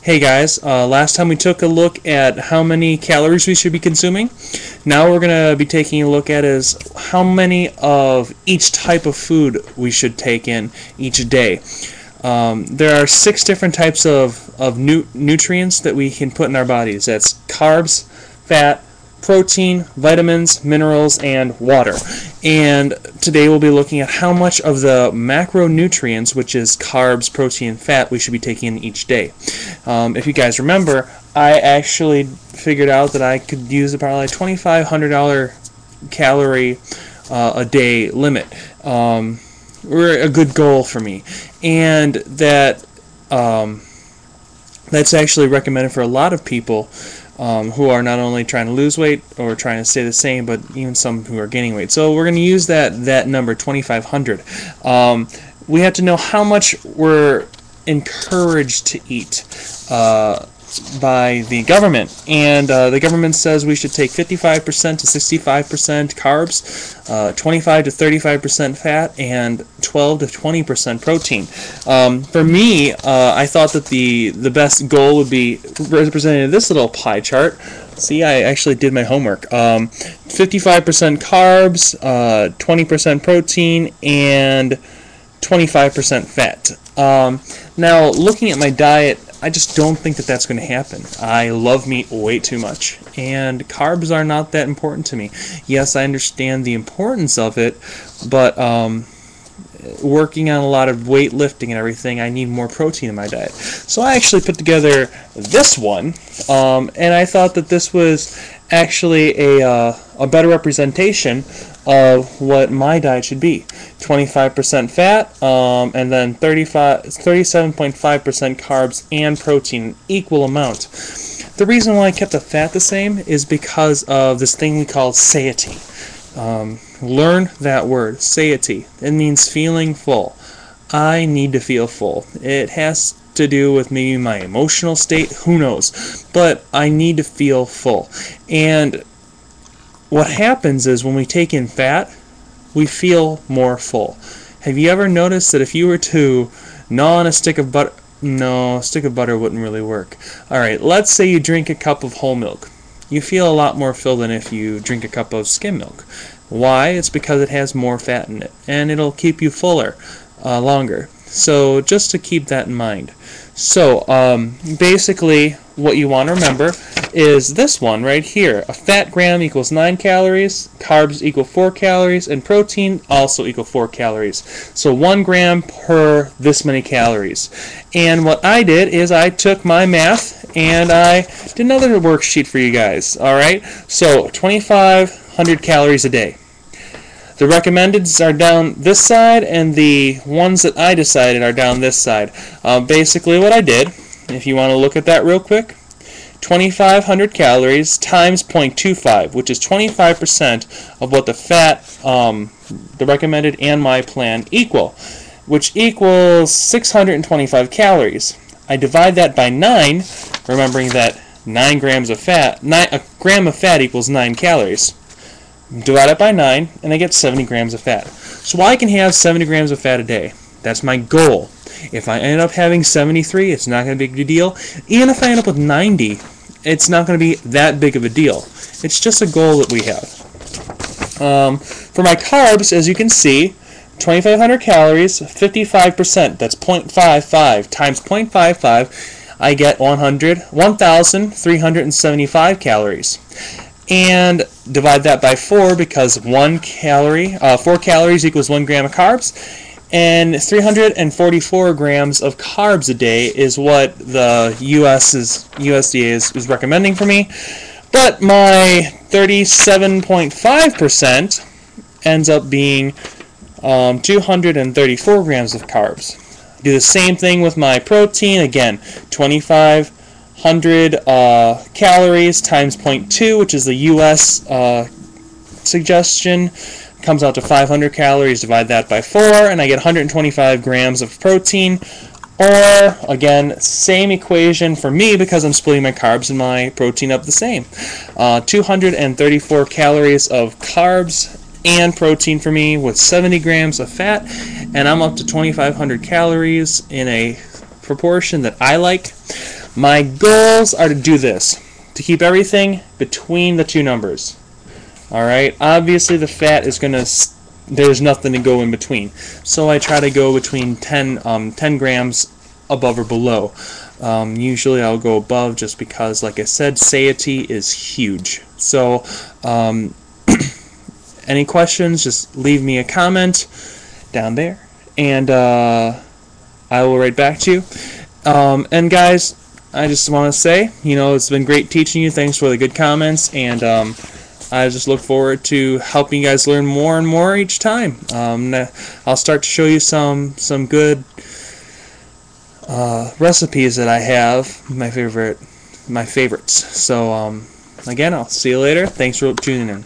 Hey guys, last time we took a look at how many calories we should be consuming. Now we're going to be taking a look at is how many of each type of food we should take in each day. There are 6 different types of nutrients that we can put in our bodies. That's carbs, fat, protein, vitamins, minerals, and water. And today we'll be looking at how much of the macronutrients, which is carbs, protein, and fat, we should be taking in each day. If you guys remember, I actually figured out that I could use about like $2,500 calorie a day limit. Or a good goal for me, and that's actually recommended for a lot of people who are not only trying to lose weight or trying to stay the same, but even some who are gaining weight. So we're going to use that number, 2,500. We have to know how much we're encouraged to eat by the government, and the government says we should take 55% to 65% carbs, 25 to 35% fat, and 12 to 20% protein. For me, I thought that the best goal would be represented in this little pie chart. See, I actually did my homework. 55% carbs, 20% protein, and 25% fat. Now, looking at my diet, I just don't think that that's going to happen. I love meat way too much, and carbs are not that important to me. Yes, I understand the importance of it, but working on a lot of weightlifting and everything, I need more protein in my diet. So I actually put together this one, and I thought that this was actually a better representation of what my diet should be. 25% fat, and then 37.5% carbs and protein, an equal amount. The reason why I kept the fat the same is because of this thing we call satiety. Learn that word, satiety. It means feeling full. I need to feel full. It has to do with maybe my emotional state, who knows, but I need to feel full. And what happens is when we take in fat, we feel more full. Have you ever noticed that if you were to gnaw on a stick of butter, no, a stick of butter wouldn't really work. Alright, let's say you drink a cup of whole milk. You feel a lot more full than if you drink a cup of skim milk. Why? It's because it has more fat in it, and it'll keep you fuller longer. So just to keep that in mind. So basically what you want to remember is this one right here. A fat gram equals 9 calories, carbs equal 4 calories, and protein also equal 4 calories. So 1 gram per this many calories. And what I did is I took my math and I did another worksheet for you guys. Alright, so 2,500 calories a day. The recommendeds are down this side, and the ones that I decided are down this side. Basically what I did, if you want to look at that real quick, 2,500 calories times 0.25, which is 25% of what the fat, the recommended and my plan equal, which equals 625 calories. I divide that by 9, remembering that 9 grams of fat, a gram of fat equals 9 calories. Divide it by 9, and I get 70 grams of fat. So I can have 70 grams of fat a day. That's my goal. If I end up having 73, it's not going to be a big deal. Even if I end up with 90, it's not going to be that big of a deal. It's just a goal that we have. For my carbs, as you can see, 2,500 calories, 55%. That's 0.55 times 0.55. I get 1,375 calories. And divide that by 4 because 4 calories equals 1 gram of carbs, and 344 grams of carbs a day is what the USDA is recommending for me. But my 37.5% ends up being 234 grams of carbs. Do the same thing with my protein. Again, 2,500 calories times 0.2, which is the US suggestion, comes out to 500 calories. Divide that by 4, and I get 125 grams of protein. Or, again, same equation for me because I'm splitting my carbs and my protein up the same. 234 calories of carbs and protein for me with 70 grams of fat, and I'm up to 2,500 calories in a proportion that I like. My goals are to do this, to keep everything between the two numbers. Alright, obviously the fat is going to, there's nothing to go in between. So I try to go between 10 grams above or below. Usually I'll go above just because, like I said, satiety is huge. So, any questions, just leave me a comment down there, and I will write back to you. And guys, I just want to say, it's been great teaching you. Thanks for the good comments, and I just look forward to helping you guys learn more and more each time. I'll start to show you some good recipes that I have, my favorites. So again, I'll see you later. Thanks for tuning in.